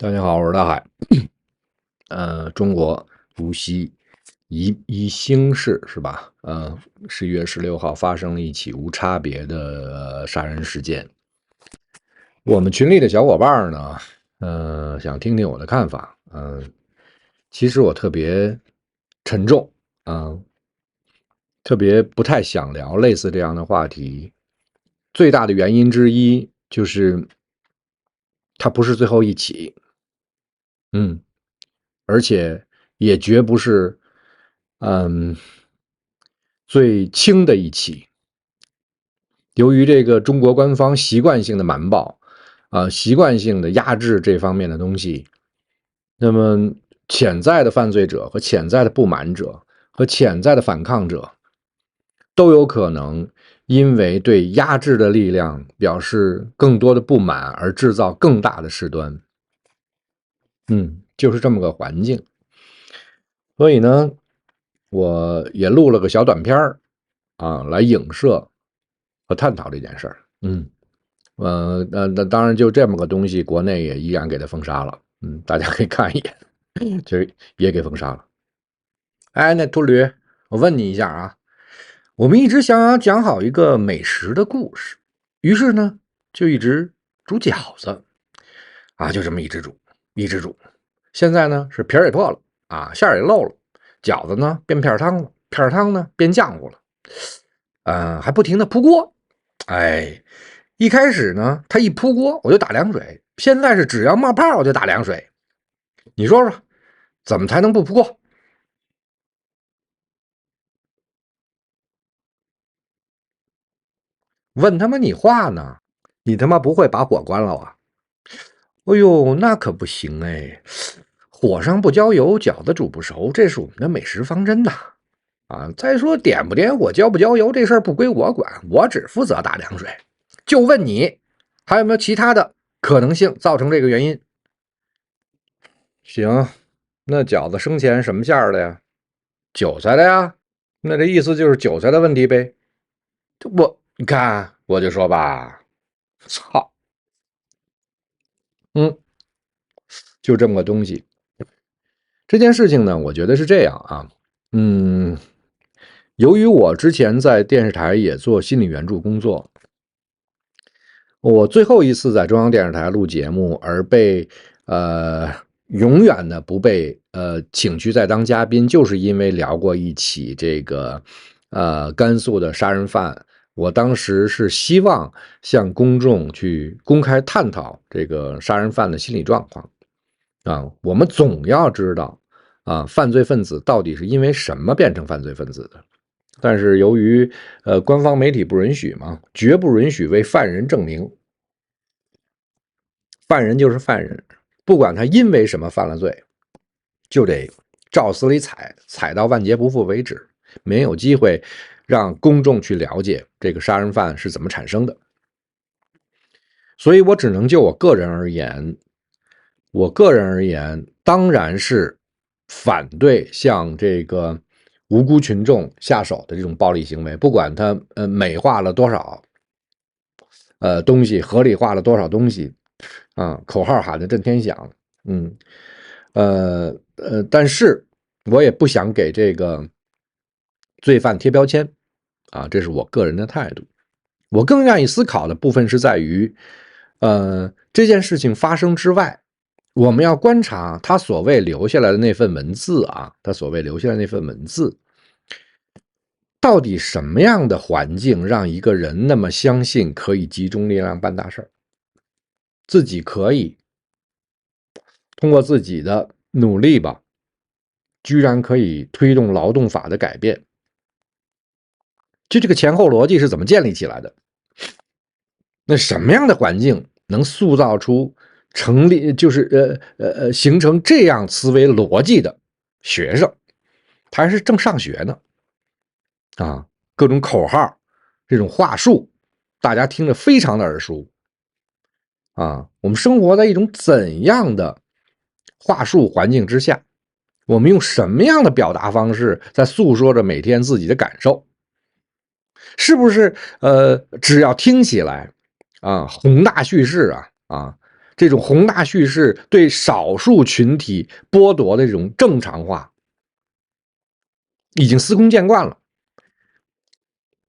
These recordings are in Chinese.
大家好，我是大海。中国无锡宜兴市是吧？11月16号发生了一起无差别的杀人事件。我们群里的小伙伴呢，想听听我的看法。其实我特别沉重，特别不太想聊类似这样的话题。最大的原因之一就是它不是最后一起。而且也绝不是，最轻的一起。由于这个中国官方习惯性的瞒报，习惯性的压制这方面的东西，那么潜在的犯罪者和潜在的不满者和潜在的反抗者，都有可能因为对压制的力量表示更多的不满而制造更大的事端。就是这么个环境。所以呢，我也录了个小短片来影射和探讨这件事儿。那当然就这么个东西，国内也依然给它封杀了。大家可以看一眼，就也给封杀了。哎，那秃驴，我问你一下啊，我们一直想要讲好一个美食的故事，于是呢，就一直煮饺子就这么一直煮，一直煮。现在呢是皮儿也破了馅儿也漏了，饺子呢变片汤了，片汤呢变浆糊了，还不停的扑锅。哎，一开始呢，他一扑锅我就打凉水，现在是只要冒泡我就打凉水。你说说，怎么才能不扑锅？问他妈你话呢？你他妈不会把火关了啊？哎呦，那可不行哎！火上不浇油，饺子煮不熟，这是我们的美食方针呐。再说点不点火、浇不浇油这事儿不归我管，我只负责打凉水。就问你，还有没有其他的可能性造成这个原因？行，那饺子生前什么馅儿的呀？韭菜的呀？那这意思就是韭菜的问题呗？你看，我就说吧，操，就这么个东西。这件事情呢，我觉得是这样由于我之前在电视台也做心理援助工作，我最后一次在中央电视台录节目而被永远的不被请去再当嘉宾，就是因为聊过一起这个甘肃的杀人犯。我当时是希望向公众去公开探讨这个杀人犯的心理状况我们总要知道犯罪分子到底是因为什么变成犯罪分子的。但是由于官方媒体不允许嘛，绝不允许为犯人证明。犯人就是犯人，不管他因为什么犯了罪，就得照死里踩，踩到万劫不复为止，没有机会让公众去了解这个杀人犯是怎么产生的。所以我只能就我个人而言，当然是反对向这个无辜群众下手的这种暴力行为，不管他美化了多少东西，合理化了多少东西口号喊得震天响，但是我也不想给这个罪犯贴标签这是我个人的态度。我更愿意思考的部分是在于这件事情发生之外，我们要观察他所谓留下来的那份文字到底什么样的环境让一个人那么相信可以集中力量办大事儿，自己可以通过自己的努力吧，居然可以推动劳动法的改变。就这个前后逻辑是怎么建立起来的？那什么样的环境能塑造出成立，就是形成这样思维逻辑的学生？他还是正上学呢各种口号，这种话术，大家听着非常的耳熟我们生活在一种怎样的话术环境之下？我们用什么样的表达方式在诉说着每天自己的感受？是不是只要听起来宏大叙事这种宏大叙事对少数群体剥夺的这种正常化，已经司空见惯了，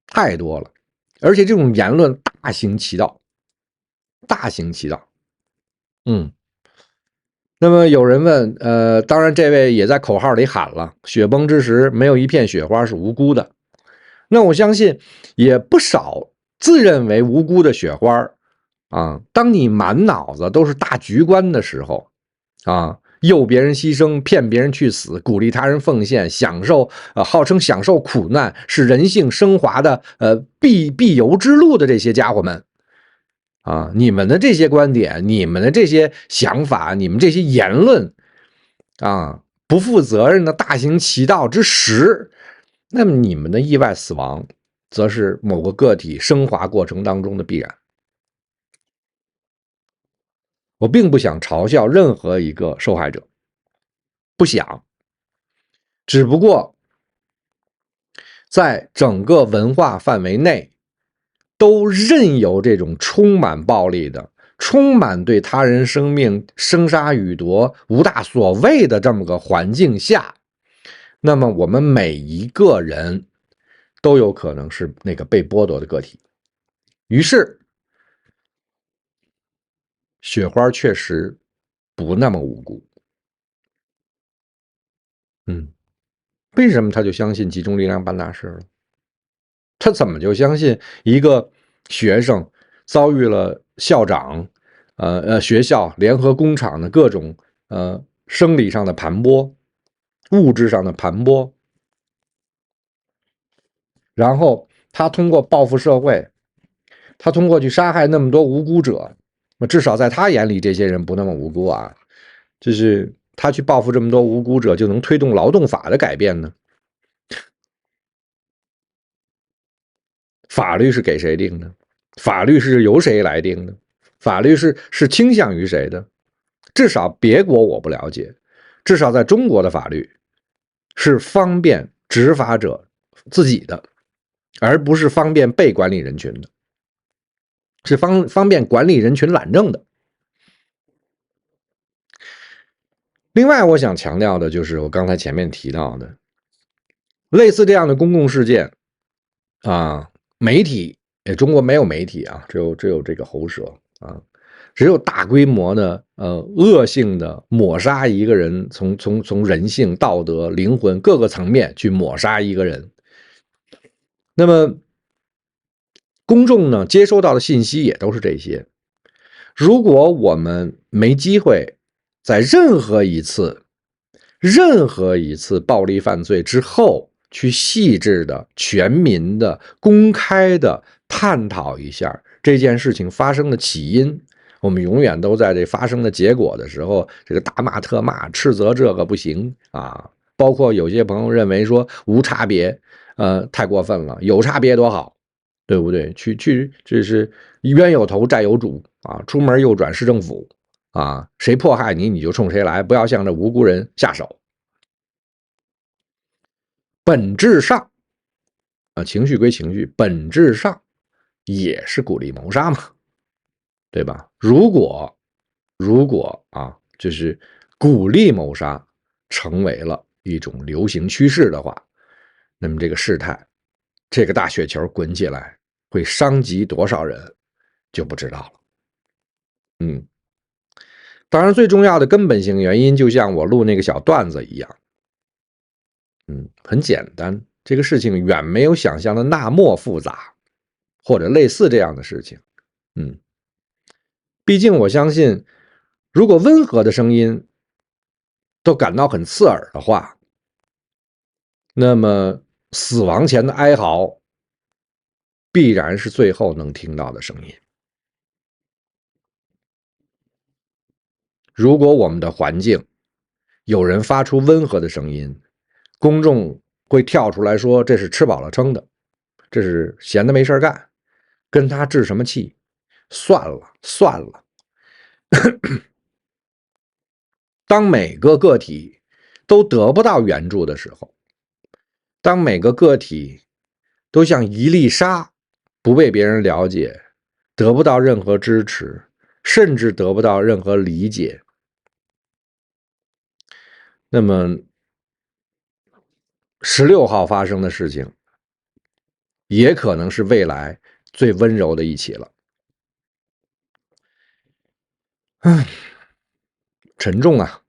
太多了，而且这种言论大行其道，大行其道。那么有人问，当然这位也在口号里喊了，雪崩之时没有一片雪花是无辜的。那我相信也不少自认为无辜的雪花啊，当你满脑子都是大局观的时候啊，诱别人牺牲，骗别人去死，鼓励他人奉献，号称享受苦难是人性升华的必由之路的这些家伙们啊，你们的这些观点，你们的这些想法，你们这些言论啊，不负责任的大行其道之时，那么你们的意外死亡则是某个个体升华过程当中的必然。我并不想嘲笑任何一个受害者，不想，只不过在整个文化范围内都任由这种充满暴力的、充满对他人生命生杀予夺无大所谓的这么个环境下，那么我们每一个人都有可能是那个被剥夺的个体。于是雪花确实不那么无辜。为什么他就相信集中力量办大事了？他怎么就相信一个学生遭遇了校长、学校、联合工厂的各种生理上的盘剥、物质上的盘剥，然后他通过报复社会，他通过去杀害那么多无辜者，至少在他眼里，这些人不那么无辜啊，就是他去报复这么多无辜者，就能推动劳动法的改变呢？法律是给谁定的？法律是由谁来定的？法律是倾向于谁的？至少别国我不了解，至少在中国的法律是方便执法者自己的，而不是方便被管理人群的，是方便管理人群懒政的。另外，我想强调的就是我刚才前面提到的，类似这样的公共事件啊，媒体，中国没有媒体啊，只有这个喉舌啊，只有大规模的恶性的抹杀一个人，从人性、道德、灵魂各个层面去抹杀一个人。那么公众呢接收到的信息也都是这些。如果我们没机会在任何一次暴力犯罪之后去细致的、全民的、公开的探讨一下这件事情发生的起因，我们永远都在这发生的结果的时候，这个大骂特骂，斥责这个不行啊。包括有些朋友认为说无差别，太过分了，有差别多好，对不对？这是冤有头债有主啊，出门右转市政府啊，谁迫害你，你就冲谁来，不要向这无辜人下手。本质上啊，情绪归情绪，本质上也是鼓励谋杀嘛，对吧？如果啊，就是鼓励谋杀成为了一种流行趋势的话，那么这个事态，这个大雪球滚起来会伤及多少人，就不知道了。当然最重要的根本性原因，就像我录那个小段子一样，很简单，这个事情远没有想象的那么复杂，或者类似这样的事情。毕竟我相信，如果温和的声音都感到很刺耳的话，那么死亡前的哀嚎必然是最后能听到的声音。如果我们的环境有人发出温和的声音，公众会跳出来说这是吃饱了撑的，这是闲的没事干，跟他置什么气？算了算了。当每个个体都得不到援助的时候，当每个个体都像一粒沙，不被别人了解，得不到任何支持，甚至得不到任何理解。那么16号发生的事情，也可能是未来最温柔的一起了。沉重啊！